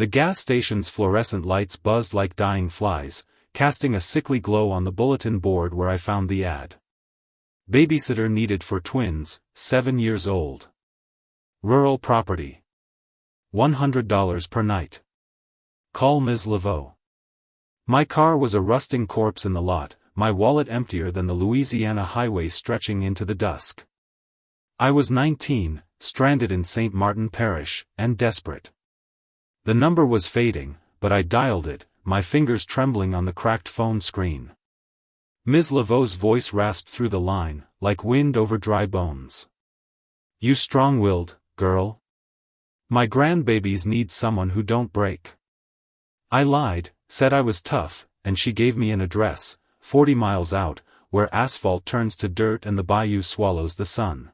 The gas station's fluorescent lights buzzed like dying flies, casting a sickly glow on the bulletin board where I found the ad. Babysitter needed for twins, 7 years old. Rural property. $100 per night. Call Ms. Laveau. My car was a rusting corpse in the lot, my wallet emptier than the Louisiana highway stretching into the dusk. I was 19, stranded in St. Martin Parish, and desperate. The number was fading, but I dialed it, my fingers trembling on the cracked phone screen. Ms. Laveau's voice rasped through the line, like wind over dry bones. You strong-willed, girl. My grandbabies need someone who don't break. I lied, said I was tough, and she gave me an address, 40 miles out, where asphalt turns to dirt and the bayou swallows the sun.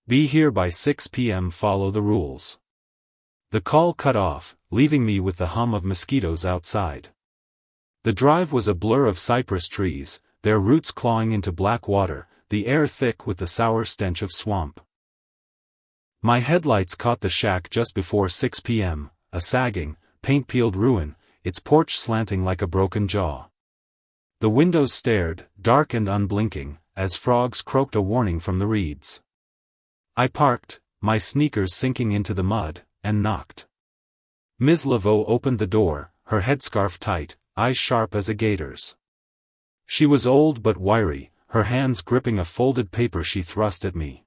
Be here by 6 p.m. Follow the rules. The call cut off, leaving me with the hum of mosquitoes outside. The drive was a blur of cypress trees, their roots clawing into black water, the air thick with the sour stench of swamp. My headlights caught the shack just before 6 p.m., a sagging, paint-peeled ruin, its porch slanting like a broken jaw. The windows stared, dark and unblinking, as frogs croaked a warning from the reeds. I parked, my sneakers sinking into the mud, and knocked. Ms. Laveau opened the door, her headscarf tight, eyes sharp as a gator's. She was old but wiry, her hands gripping a folded paper she thrust at me.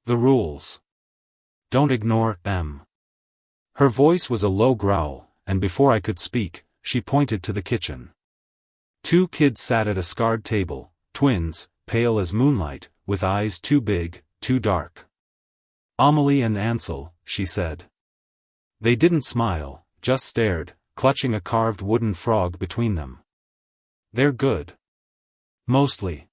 The rules. Don't ignore them. Her voice was a low growl, and before I could speak, she pointed to the kitchen. 2 kids sat at a scarred table, twins, pale as moonlight, with eyes too big, too dark. Amelie and Ansel, she said. They didn't smile, just stared, clutching a carved wooden frog between them. They're good. Mostly.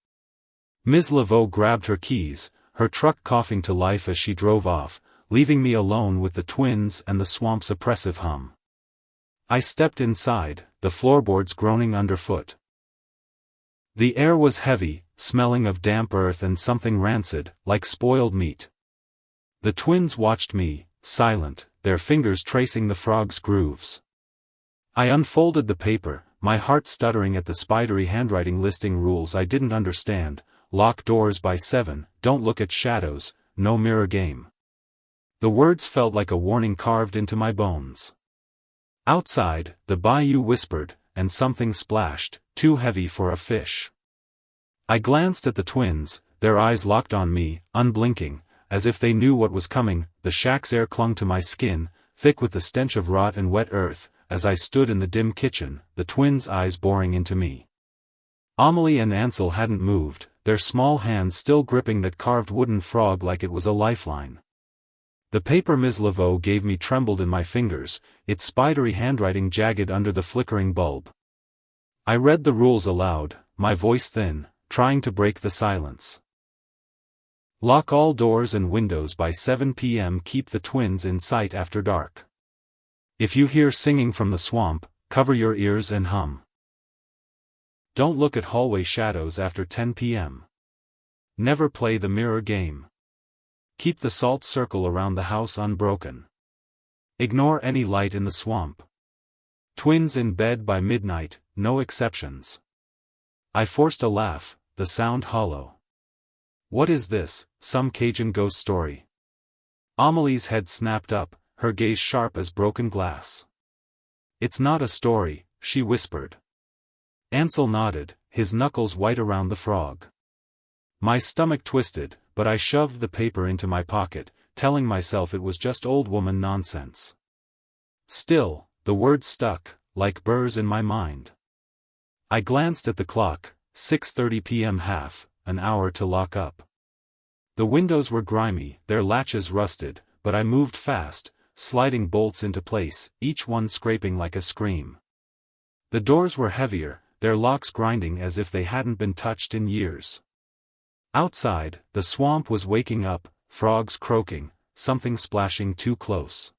Ms. Laveau grabbed her keys, her truck coughing to life as she drove off, leaving me alone with the twins and the swamp's oppressive hum. I stepped inside, the floorboards groaning underfoot. The air was heavy, smelling of damp earth and something rancid, like spoiled meat. The twins watched me, silent, their fingers tracing the frog's grooves. I unfolded the paper, my heart stuttering at the spidery handwriting listing rules I didn't understand: lock doors by 7, don't look at shadows, no mirror game. The words felt like a warning carved into my bones. Outside, the bayou whispered, and something splashed, too heavy for a fish. I glanced at the twins, their eyes locked on me, unblinking, as if they knew what was coming. The shack's air clung to my skin, thick with the stench of rot and wet earth, as I stood in the dim kitchen, the twins' eyes boring into me. Amelie and Ansel hadn't moved, their small hands still gripping that carved wooden frog like it was a lifeline. The paper Ms. Laveau gave me trembled in my fingers, its spidery handwriting jagged under the flickering bulb. I read the rules aloud, my voice thin, trying to break the silence. Lock all doors and windows by 7 p.m. Keep the twins in sight after dark. If you hear singing from the swamp, cover your ears and hum. Don't look at hallway shadows after 10 p.m. Never play the mirror game. Keep the salt circle around the house unbroken. Ignore any light in the swamp. Twins in bed by midnight, no exceptions. I forced a laugh, the sound hollow. What is this, some Cajun ghost story? Amelie's head snapped up, her gaze sharp as broken glass. It's not a story, she whispered. Ansel nodded, his knuckles white around the frog. My stomach twisted, but I shoved the paper into my pocket, telling myself it was just old woman nonsense. Still, the words stuck, like burrs in my mind. I glanced at the clock, 6:30 p.m. half an hour to lock up. The windows were grimy, their latches rusted, but I moved fast, sliding bolts into place, each one scraping like a scream. The doors were heavier, their locks grinding as if they hadn't been touched in years. Outside, the swamp was waking up, frogs croaking, something splashing too close.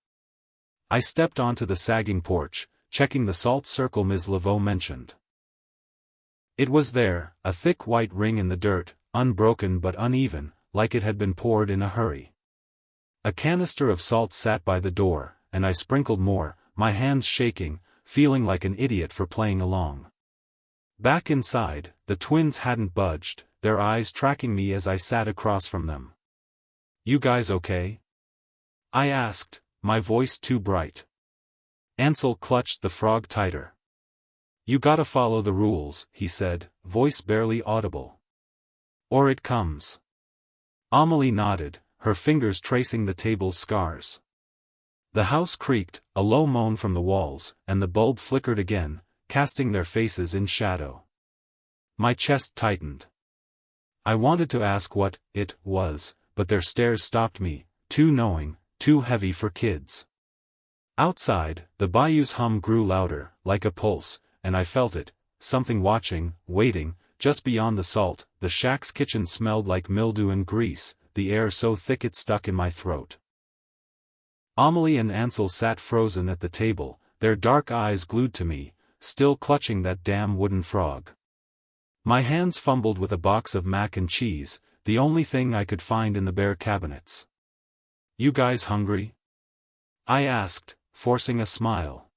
I stepped onto the sagging porch, checking the salt circle Ms. Laveau mentioned. It was there, a thick white ring in the dirt, unbroken but uneven, like it had been poured in a hurry. A canister of salt sat by the door, and I sprinkled more, my hands shaking, feeling like an idiot for playing along. Back inside, the twins hadn't budged, their eyes tracking me as I sat across from them. "You guys okay?" I asked, my voice too bright. Ansel clutched the frog tighter. "You gotta follow the rules," he said, voice barely audible. "Or it comes." Amelie nodded, her fingers tracing the table's scars. The house creaked, a low moan from the walls, and the bulb flickered again, casting their faces in shadow. My chest tightened. I wanted to ask what it was, but their stares stopped me, too knowing, too heavy for kids. Outside, the bayou's hum grew louder, like a pulse, and I felt it, something watching, waiting, just beyond the salt. The shack's kitchen smelled like mildew and grease, the air so thick it stuck in my throat. Amelie and Ansel sat frozen at the table, their dark eyes glued to me, still clutching that damn wooden frog. My hands fumbled with a box of mac and cheese, the only thing I could find in the bare cabinets. "You guys hungry?" I asked, forcing a smile.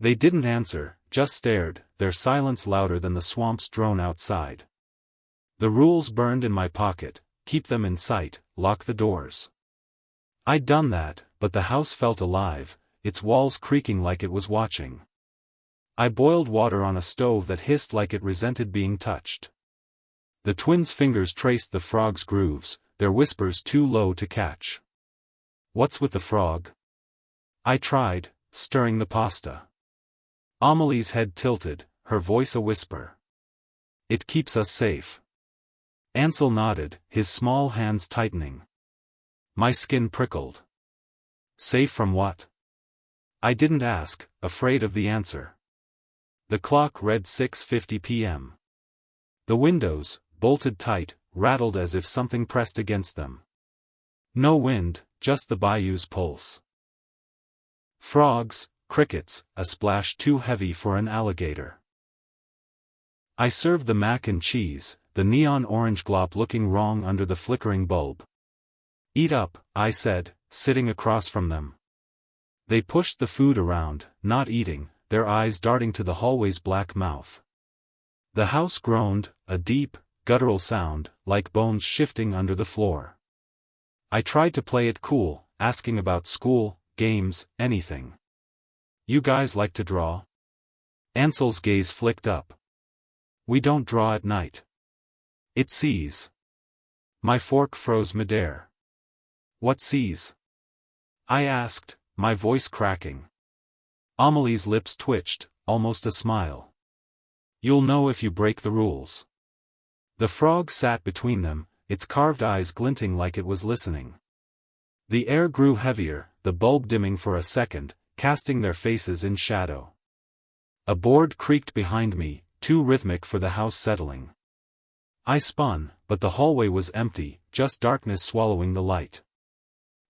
They didn't answer, just stared, their silence louder than the swamp's drone outside. The rules burned in my pocket: keep them in sight, lock the doors. I'd done that, but the house felt alive, its walls creaking like it was watching. I boiled water on a stove that hissed like it resented being touched. The twins' fingers traced the frog's grooves, their whispers too low to catch. "What's with the frog?" I tried, stirring the pasta. Amelie's head tilted, her voice a whisper. "It keeps us safe." Ansel nodded, his small hands tightening. My skin prickled. "Safe from what?" I didn't ask, afraid of the answer. The clock read 6:50 p.m. The windows, bolted tight, rattled as if something pressed against them. No wind, just the bayou's pulse. Frogs, crickets, a splash too heavy for an alligator. I served the mac and cheese, the neon orange glop looking wrong under the flickering bulb. "Eat up," I said, sitting across from them. They pushed the food around, not eating, their eyes darting to the hallway's black mouth. The house groaned, a deep, guttural sound, like bones shifting under the floor. I tried to play it cool, asking about school, games, anything. "You guys like to draw?" Ansel's gaze flicked up. "We don't draw at night. It sees." My fork froze midair. "What sees?" I asked, my voice cracking. Amelie's lips twitched, almost a smile. "You'll know if you break the rules." The frog sat between them, its carved eyes glinting like it was listening. The air grew heavier, the bulb dimming for a second, casting their faces in shadow. A board creaked behind me, too rhythmic for the house settling. I spun, but the hallway was empty, just darkness swallowing the light.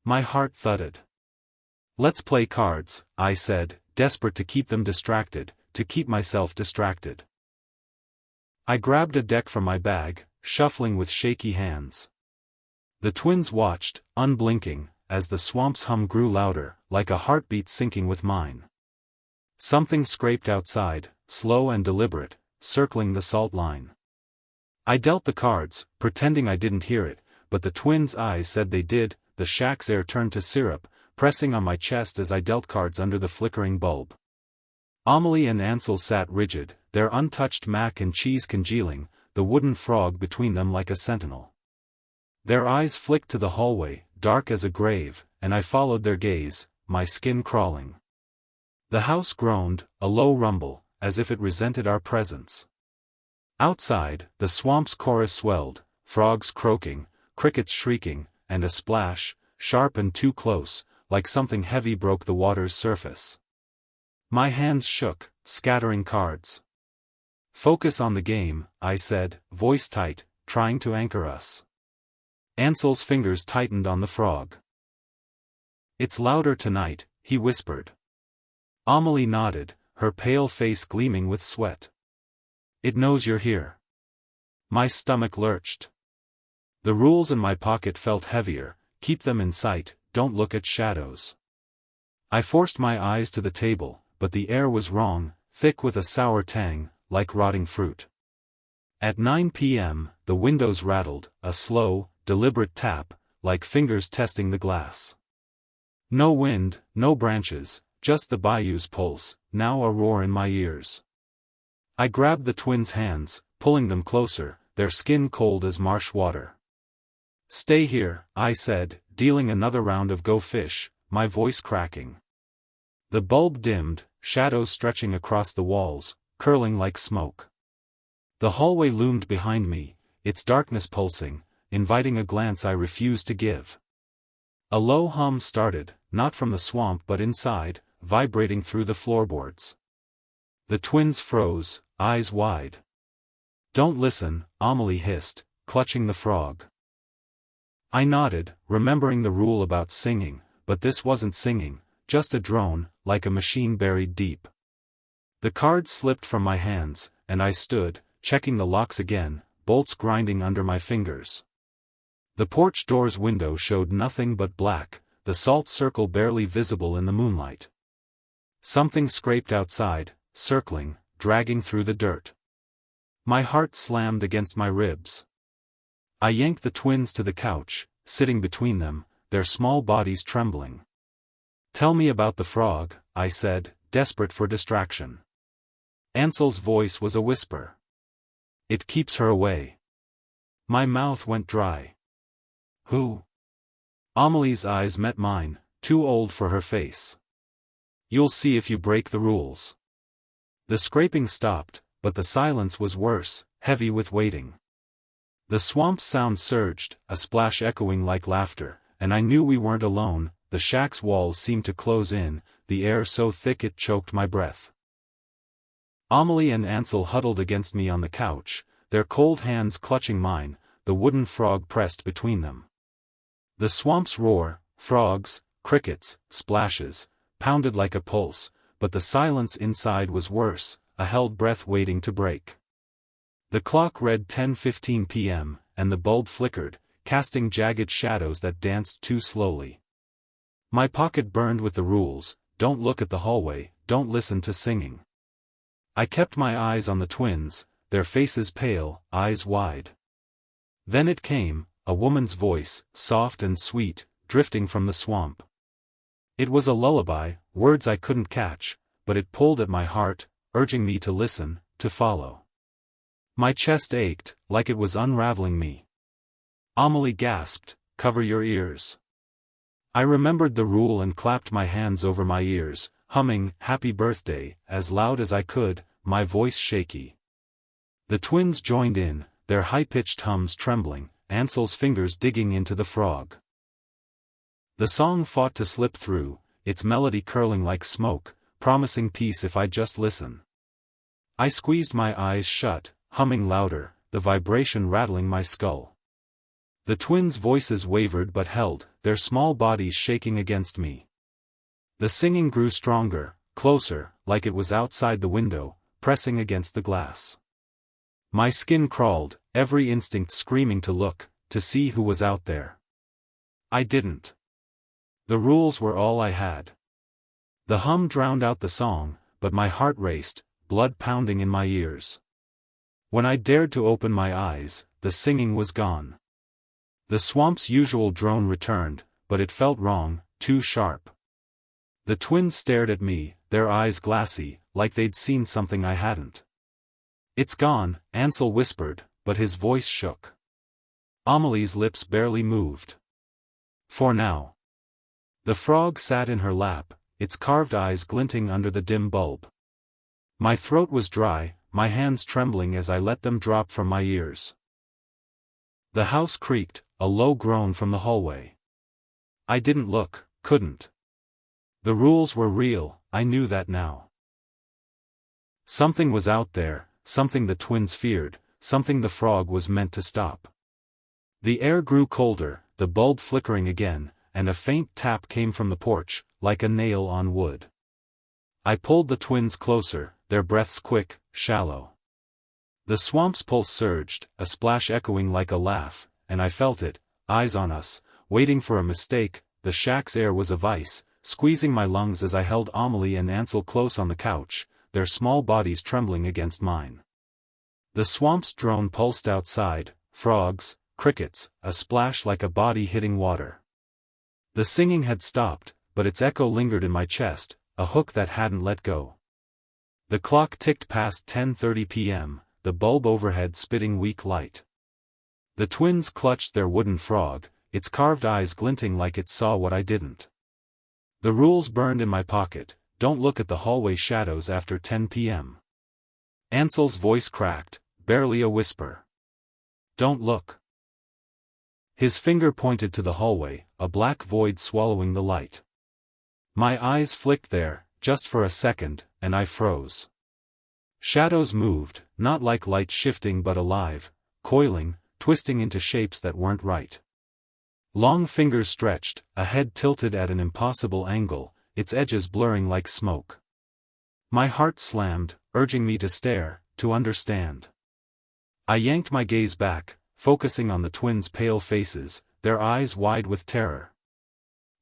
My heart thudded. "Let's play cards," I said, desperate to keep them distracted, to keep myself distracted. I grabbed a deck from my bag, shuffling with shaky hands. The twins watched, unblinking, as the swamp's hum grew louder, like a heartbeat syncing with mine. Something scraped outside, slow and deliberate, circling the salt line. I dealt the cards, pretending I didn't hear it, but the twins' eyes said they did. The shack's air turned to syrup, pressing on my chest as I dealt cards under the flickering bulb. Amelie and Ansel sat rigid, their untouched mac and cheese congealing, the wooden frog between them like a sentinel. Their eyes flicked to the hallway, dark as a grave, and I followed their gaze, my skin crawling. The house groaned, a low rumble, as if it resented our presence. Outside, the swamp's chorus swelled, frogs croaking, crickets shrieking, and a splash, sharp and too close, like something heavy broke the water's surface. My hands shook, scattering cards. "Focus on the game," I said, voice tight, trying to anchor us. Ansel's fingers tightened on the frog. "It's louder tonight," he whispered. Amelie nodded, her pale face gleaming with sweat. "It knows you're here." My stomach lurched. The rules in my pocket felt heavier: keep them in sight, don't look at shadows. I forced my eyes to the table, but the air was wrong, thick with a sour tang, like rotting fruit. At 9 p.m., the windows rattled, a slow, deliberate tap, like fingers testing the glass. No wind, no branches, just the bayou's pulse, now a roar in my ears. I grabbed the twins' hands, pulling them closer, their skin cold as marsh water. "Stay here," I said, dealing another round of Go Fish, my voice cracking. The bulb dimmed, shadows stretching across the walls, curling like smoke. The hallway loomed behind me, its darkness pulsing, inviting a glance I refused to give. A low hum started, not from the swamp but inside, vibrating through the floorboards. The twins froze, eyes wide. "Don't listen," Amelie hissed, clutching the frog. I nodded, remembering the rule about singing, but this wasn't singing, just a drone, like a machine buried deep. The cards slipped from my hands, and I stood, checking the locks again, bolts grinding under my fingers. The porch door's window showed nothing but black, the salt circle barely visible in the moonlight. Something scraped outside, circling, dragging through the dirt. My heart slammed against my ribs. I yanked the twins to the couch, sitting between them, their small bodies trembling. "Tell me about the frog," I said, desperate for distraction. Ansel's voice was a whisper. "It keeps her away." My mouth went dry. "Who?" Amelie's eyes met mine, too old for her face. "You'll see if you break the rules." The scraping stopped, but the silence was worse, heavy with waiting. The swamp's sound surged, a splash echoing like laughter, and I knew we weren't alone. The shack's walls seemed to close in, the air so thick it choked my breath. Amelie and Ansel huddled against me on the couch, their cold hands clutching mine, the wooden frog pressed between them. The swamp's roar, frogs, crickets, splashes, pounded like a pulse, but the silence inside was worse, a held breath waiting to break. The clock read 10:15 p.m., and the bulb flickered, casting jagged shadows that danced too slowly. My pocket burned with the rules: don't look at the hallway, don't listen to singing. I kept my eyes on the twins, their faces pale, eyes wide. Then it came, a woman's voice, soft and sweet, drifting from the swamp. It was a lullaby, words I couldn't catch, but it pulled at my heart, urging me to listen, to follow. My chest ached, like it was unraveling me. Amelie gasped, "Cover your ears." I remembered the rule and clapped my hands over my ears, humming "Happy Birthday" as loud as I could, my voice shaky. The twins joined in, their high-pitched hums trembling, Ansel's fingers digging into the frog. The song fought to slip through, its melody curling like smoke, promising peace if I'd just listen. I squeezed my eyes shut, humming louder, the vibration rattling my skull. The twins' voices wavered but held, their small bodies shaking against me. The singing grew stronger, closer, like it was outside the window, pressing against the glass. My skin crawled, every instinct screaming to look, to see who was out there. I didn't. The rules were all I had. The hum drowned out the song, but my heart raced, blood pounding in my ears. When I dared to open my eyes, the singing was gone. The swamp's usual drone returned, but it felt wrong, too sharp. The twins stared at me, their eyes glassy, like they'd seen something I hadn't. "It's gone," Ansel whispered, but his voice shook. Amelie's lips barely moved. "For now." The frog sat in her lap, its carved eyes glinting under the dim bulb. My throat was dry, my hands trembling as I let them drop from my ears. The house creaked, a low groan from the hallway. I didn't look, couldn't. The rules were real, I knew that now. Something was out there, something the twins feared, something the frog was meant to stop. The air grew colder, the bulb flickering again, and a faint tap came from the porch, like a nail on wood. I pulled the twins closer, their breaths quick, shallow. The swamp's pulse surged, a splash echoing like a laugh, and I felt it, eyes on us, waiting for a mistake. The shack's air was of ice, squeezing my lungs as I held Amelie and Ansel close on the couch, their small bodies trembling against mine. The swamp's drone pulsed outside, frogs, crickets, a splash like a body hitting water. The singing had stopped, but its echo lingered in my chest, a hook that hadn't let go. The clock ticked past 10:30 p.m., the bulb overhead spitting weak light. The twins clutched their wooden frog, its carved eyes glinting like it saw what I didn't. The rules burned in my pocket: don't look at the hallway shadows after 10 p.m. Ansel's voice cracked, barely a whisper. Don't look. His finger pointed to the hallway, a black void swallowing the light. My eyes flicked there, just for a second, and I froze. Shadows moved, not like light shifting but alive, coiling, twisting into shapes that weren't right. Long fingers stretched, a head tilted at an impossible angle, its edges blurring like smoke. My heart slammed, urging me to stare, to understand. I yanked my gaze back, focusing on the twins' pale faces, their eyes wide with terror.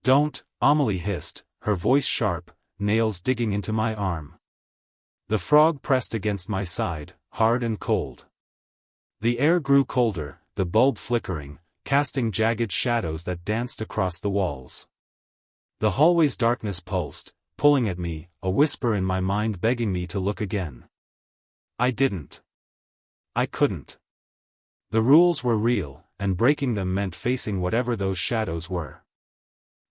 Don't, Amelie hissed, her voice sharp, nails digging into my arm. The frog pressed against my side, hard and cold. The air grew colder, the bulb flickering, casting jagged shadows that danced across the walls. The hallway's darkness pulsed, pulling at me, a whisper in my mind begging me to look again. I didn't. I couldn't. The rules were real, and breaking them meant facing whatever those shadows were.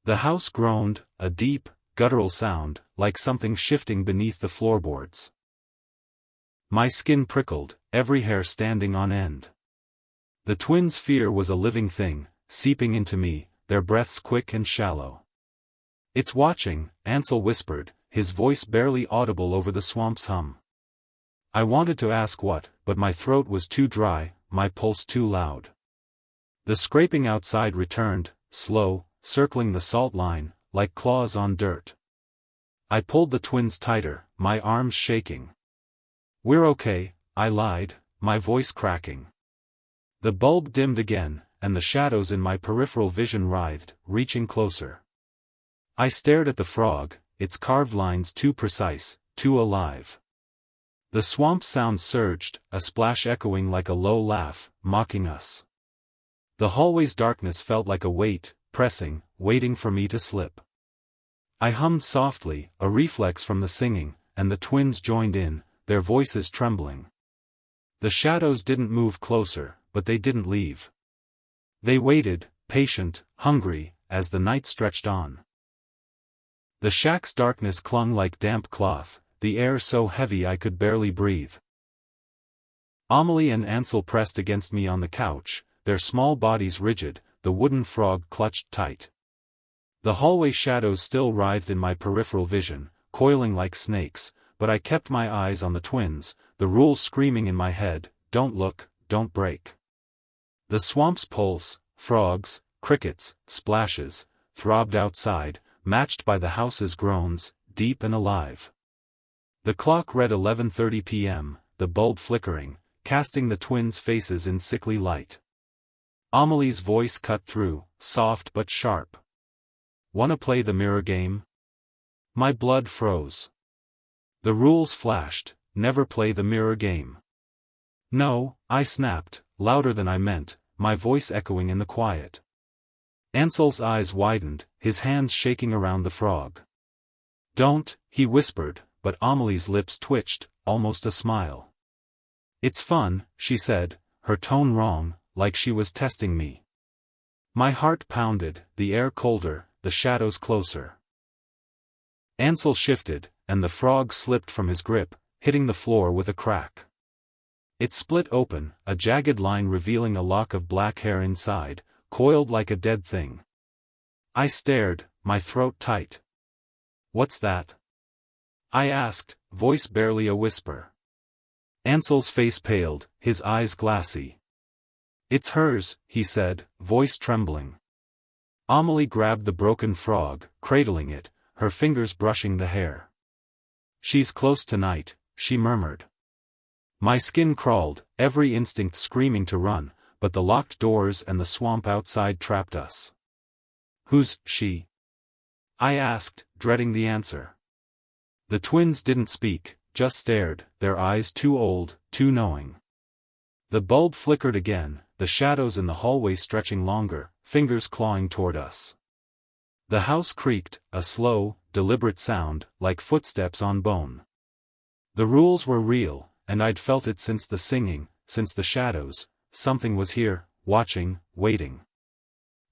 The house groaned, a deep, guttural sound, like something shifting beneath the floorboards. My skin prickled, every hair standing on end. The twins' fear was a living thing, seeping into me, their breaths quick and shallow. It's watching, Ansel whispered, his voice barely audible over the swamp's hum. I wanted to ask what, but my throat was too dry, my pulse too loud. The scraping outside returned, slow, circling the salt line, like claws on dirt. I pulled the twins tighter, my arms shaking. We're okay, I lied, my voice cracking. The bulb dimmed again, and the shadows in my peripheral vision writhed, reaching closer. I stared at the frog, its carved lines too precise, too alive. The swamp sound surged, a splash echoing like a low laugh, mocking us. The hallway's darkness felt like a weight, pressing, waiting for me to slip. I hummed softly, a reflex from the singing, and the twins joined in, their voices trembling. The shadows didn't move closer, but they didn't leave. They waited, patient, hungry, as the night stretched on. The shack's darkness clung like damp cloth, the air so heavy I could barely breathe. Amelie and Ansel pressed against me on the couch, their small bodies rigid, the wooden frog clutched tight. The hallway shadows still writhed in my peripheral vision, coiling like snakes, but I kept my eyes on the twins, the rules screaming in my head: don't look, don't break. The swamp's pulse, frogs, crickets, splashes, throbbed outside, matched by the house's groans, deep and alive. The clock read 11:30 p.m., the bulb flickering, casting the twins' faces in sickly light. Amelie's voice cut through, soft but sharp. Wanna play the mirror game? My blood froze. The rules flashed: never play the mirror game. No, I snapped, louder than I meant, my voice echoing in the quiet. Ansel's eyes widened, his hands shaking around the frog. Don't, he whispered, but Amelie's lips twitched, almost a smile. It's fun, she said, her tone wrong, like she was testing me. My heart pounded, the air colder, the shadows closer. Ansel shifted, and the frog slipped from his grip, hitting the floor with a crack. It split open, a jagged line revealing a lock of black hair inside, coiled like a dead thing. I stared, my throat tight. What's that? I asked, voice barely a whisper. Ansel's face paled, his eyes glassy. It's hers, he said, voice trembling. Amelie grabbed the broken frog, cradling it, her fingers brushing the hair. She's close tonight, she murmured. My skin crawled, every instinct screaming to run, but the locked doors and the swamp outside trapped us. Who's she? I asked, dreading the answer. The twins didn't speak, just stared, their eyes too old, too knowing. The bulb flickered again, the shadows in the hallway stretching longer, fingers clawing toward us. The house creaked, a slow, deliberate sound, like footsteps on bone. The rules were real, and I'd felt it since the singing, since the shadows. Something was here, watching, waiting.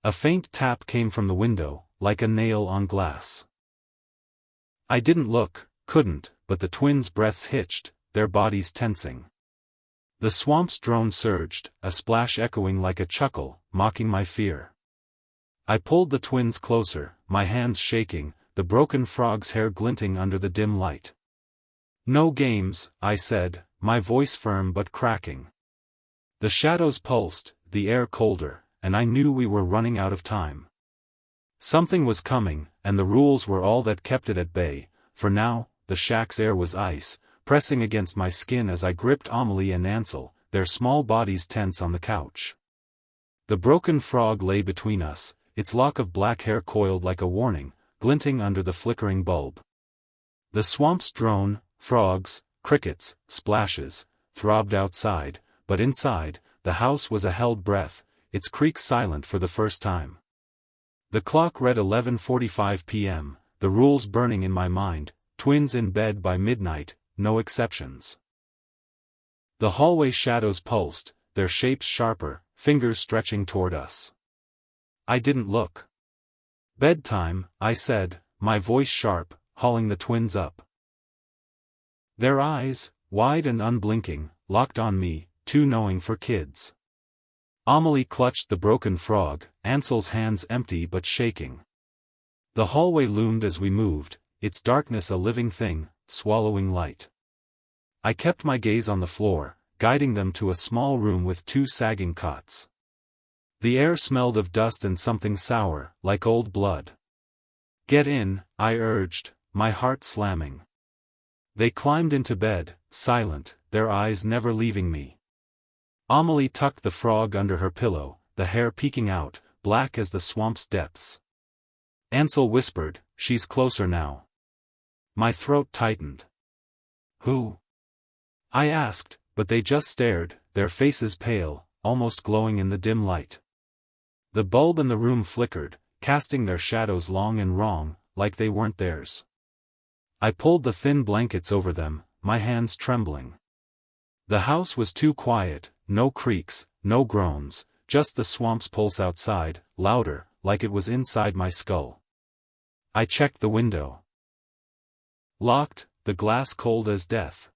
A faint tap came from the window, like a nail on glass. I didn't look, couldn't, but the twins' breaths hitched, their bodies tensing. The swamp's drone surged, a splash echoing like a chuckle, mocking my fear. I pulled the twins closer, my hands shaking, the broken frog's hair glinting under the dim light. "No games," I said, my voice firm but cracking. The shadows pulsed, the air colder, and I knew we were running out of time. Something was coming, and the rules were all that kept it at bay. For now, the shack's air was ice, pressing against my skin as I gripped Amelie and Ansel, their small bodies tense on the couch. The broken frog lay between us, its lock of black hair coiled like a warning, glinting under the flickering bulb. The swamp's drone, frogs, crickets, splashes, throbbed outside, but inside, the house was a held breath, its creaks silent for the first time. The clock read 11:45 p.m., the rules burning in my mind, twins in bed by midnight, no exceptions. The hallway shadows pulsed, their shapes sharper, fingers stretching toward us. I didn't look. "Bedtime," I said, my voice sharp, hauling the twins up. Their eyes, wide and unblinking, locked on me, too knowing for kids. Amelie clutched the broken frog, Ansel's hands empty but shaking. The hallway loomed as we moved, its darkness a living thing, swallowing light. I kept my gaze on the floor, guiding them to a small room with two sagging cots. The air smelled of dust and something sour, like old blood. "Get in," I urged, my heart slamming. They climbed into bed, silent, their eyes never leaving me. Amelie tucked the frog under her pillow, the hair peeking out, black as the swamp's depths. Ansel whispered, "She's closer now." My throat tightened. "Who?" I asked, but they just stared, their faces pale, almost glowing in the dim light. The bulb in the room flickered, casting their shadows long and wrong, like they weren't theirs. I pulled the thin blankets over them, my hands trembling. The house was too quiet, no creaks, no groans, just the swamp's pulse outside, louder, like it was inside my skull. I checked the window. Locked, the glass cold as death.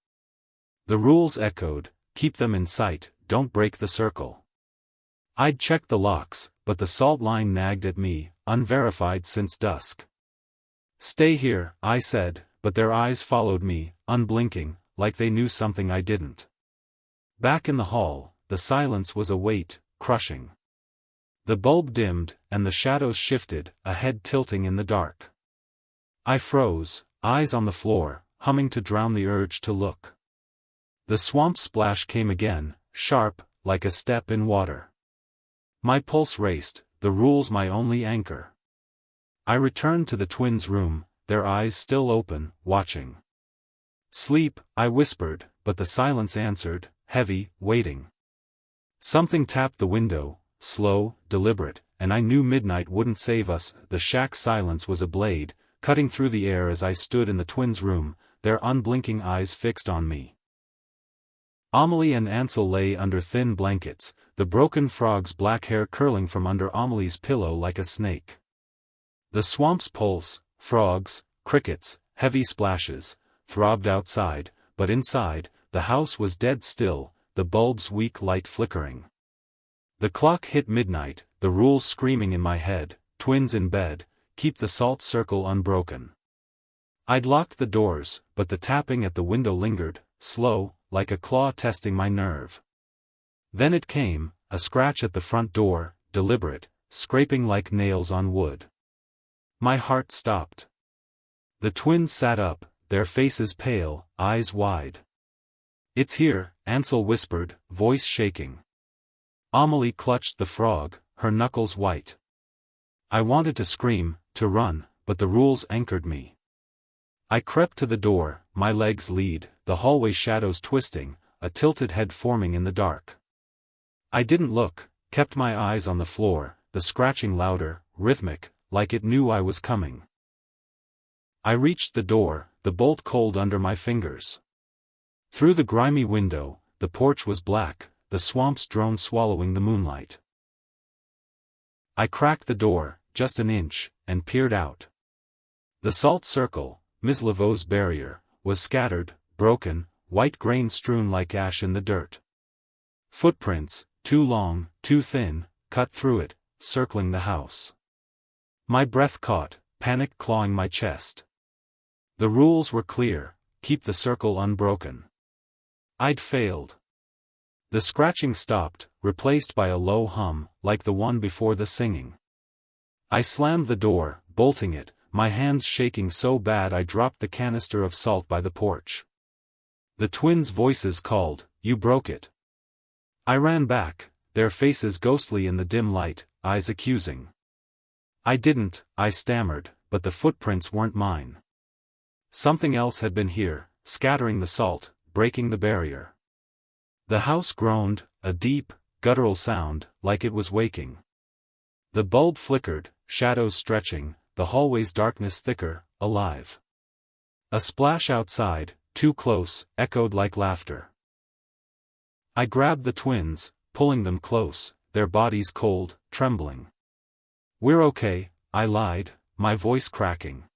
The rules echoed, "Keep them in sight, don't break the circle." I'd checked the locks, but the salt line nagged at me, unverified since dusk. "Stay here," I said, but their eyes followed me, unblinking, like they knew something I didn't. Back in the hall, the silence was a weight, crushing. The bulb dimmed, and the shadows shifted, a head tilting in the dark. I froze, eyes on the floor, humming to drown the urge to look. The swamp splash came again, sharp, like a step in water. My pulse raced, the rules my only anchor. I returned to the twins' room, their eyes still open, watching. "Sleep," I whispered, but the silence answered, heavy, waiting. Something tapped the window, slow, deliberate, and I knew midnight wouldn't save us. The shack's silence was a blade, cutting through the air as I stood in the twins' room, their unblinking eyes fixed on me. Amelie and Ansel lay under thin blankets, the broken frog's black hair curling from under Amelie's pillow like a snake. The swamp's pulse, frogs, crickets, heavy splashes, throbbed outside, but inside, the house was dead still, the bulb's weak light flickering. The clock hit midnight, the rules screaming in my head, twins in bed, keep the salt circle unbroken. I'd locked the doors, but the tapping at the window lingered, slow, like a claw testing my nerve. Then it came, a scratch at the front door, deliberate, scraping like nails on wood. My heart stopped. The twins sat up, their faces pale, eyes wide. "It's here," Ansel whispered, voice shaking. Amelie clutched the frog, her knuckles white. I wanted to scream, to run, but the rules anchored me. I crept to the door, my legs lead, the hallway shadows twisting, a tilted head forming in the dark. I didn't look, kept my eyes on the floor, the scratching louder, rhythmic, like it knew I was coming. I reached the door, the bolt cold under my fingers. Through the grimy window, the porch was black, the swamp's drone swallowing the moonlight. I cracked the door, just an inch, and peered out. The salt circle, Ms. Laveau's barrier, was scattered, broken, white grain strewn like ash in the dirt. Footprints, too long, too thin, cut through it, circling the house. My breath caught, panic clawing my chest. The rules were clear: keep the circle unbroken. I'd failed. The scratching stopped, replaced by a low hum, like the one before the singing. I slammed the door, bolting it, my hands shaking so bad I dropped the canister of salt by the porch. The twins' voices called, "You broke it." I ran back, their faces ghostly in the dim light, eyes accusing. "I didn't," I stammered, but the footprints weren't mine. Something else had been here, scattering the salt, breaking the barrier. The house groaned, a deep, guttural sound, like it was waking. The bulb flickered, shadows stretching, the hallway's darkness thicker, alive. A splash outside, too close, echoed like laughter. I grabbed the twins, pulling them close, their bodies cold, trembling. "We're okay," I lied, my voice cracking.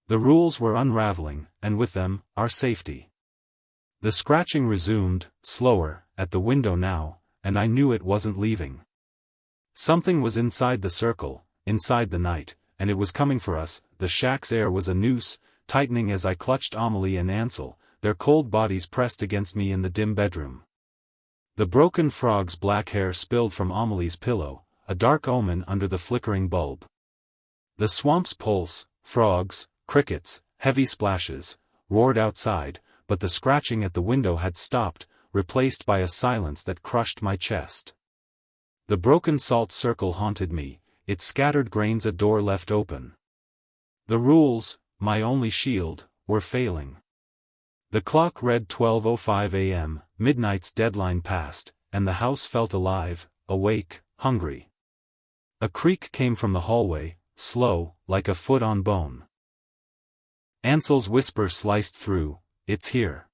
The rules were unraveling, and with them, our safety. The scratching resumed, slower, at the window now, and I knew it wasn't leaving. Something was inside the circle, inside the night, and it was coming for us. The shack's air was a noose, tightening as I clutched Amelie and Ansel, their cold bodies pressed against me in the dim bedroom. The broken frog's black hair spilled from Amelie's pillow, a dark omen under the flickering bulb. The swamp's pulse, frogs, crickets, heavy splashes, roared outside, but the scratching at the window had stopped, replaced by a silence that crushed my chest. The broken salt circle haunted me, its scattered grains a door left open. The rules, my only shield, were failing. The clock read 12:05 a.m., midnight's deadline passed, and the house felt alive, awake, hungry. A creak came from the hallway, slow, like a foot on bone. Ansel's whisper sliced through, "It's here."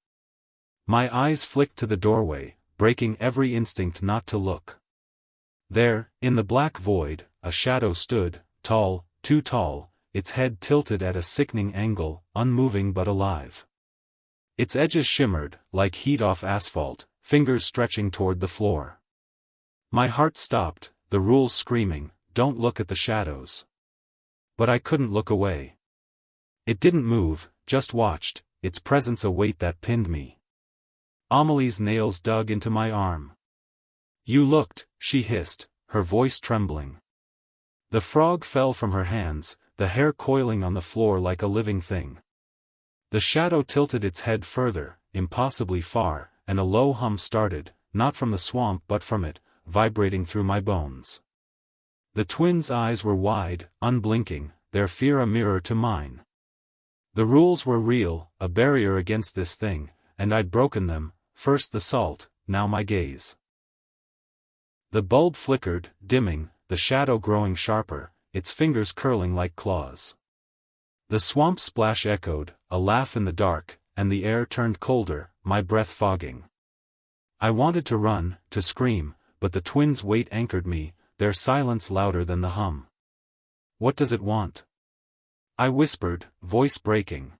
My eyes flicked to the doorway, breaking every instinct not to look. There, in the black void, a shadow stood, tall, too tall, its head tilted at a sickening angle, unmoving but alive. Its edges shimmered, like heat off asphalt, fingers stretching toward the floor. My heart stopped, the rules screaming, "Don't look at the shadows." But I couldn't look away. It didn't move, just watched, its presence a weight that pinned me. Amelie's nails dug into my arm. "You looked," she hissed, her voice trembling. The frog fell from her hands, the hair coiling on the floor like a living thing. The shadow tilted its head further, impossibly far, and a low hum started, not from the swamp but from it, vibrating through my bones. The twins' eyes were wide, unblinking, their fear a mirror to mine. The rules were real, a barrier against this thing, and I'd broken them, first the salt, now my gaze. The bulb flickered, dimming, the shadow growing sharper, its fingers curling like claws. The swamp splash echoed, a laugh in the dark, and the air turned colder, my breath fogging. I wanted to run, to scream, but the twins' weight anchored me, their silence louder than the hum. "What does it want?" I whispered, voice breaking.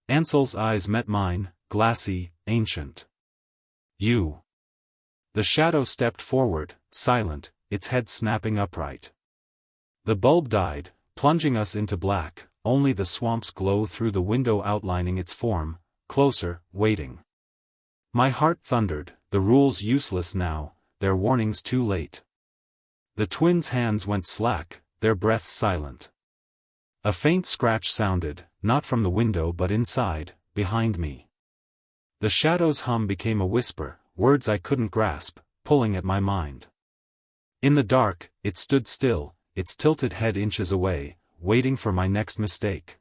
Ansel's eyes met mine, glassy, ancient. "You." The shadow stepped forward, silent, its head snapping upright. The bulb died, plunging us into black, only the swamp's glow through the window outlining its form, closer, waiting. My heart thundered, the rules useless now, their warnings too late. The twins' hands went slack, their breaths silent. A faint scratch sounded, not from the window but inside, behind me. The shadow's hum became a whisper, words I couldn't grasp, pulling at my mind. In the dark, it stood still, its tilted head inches away, waiting for my next mistake.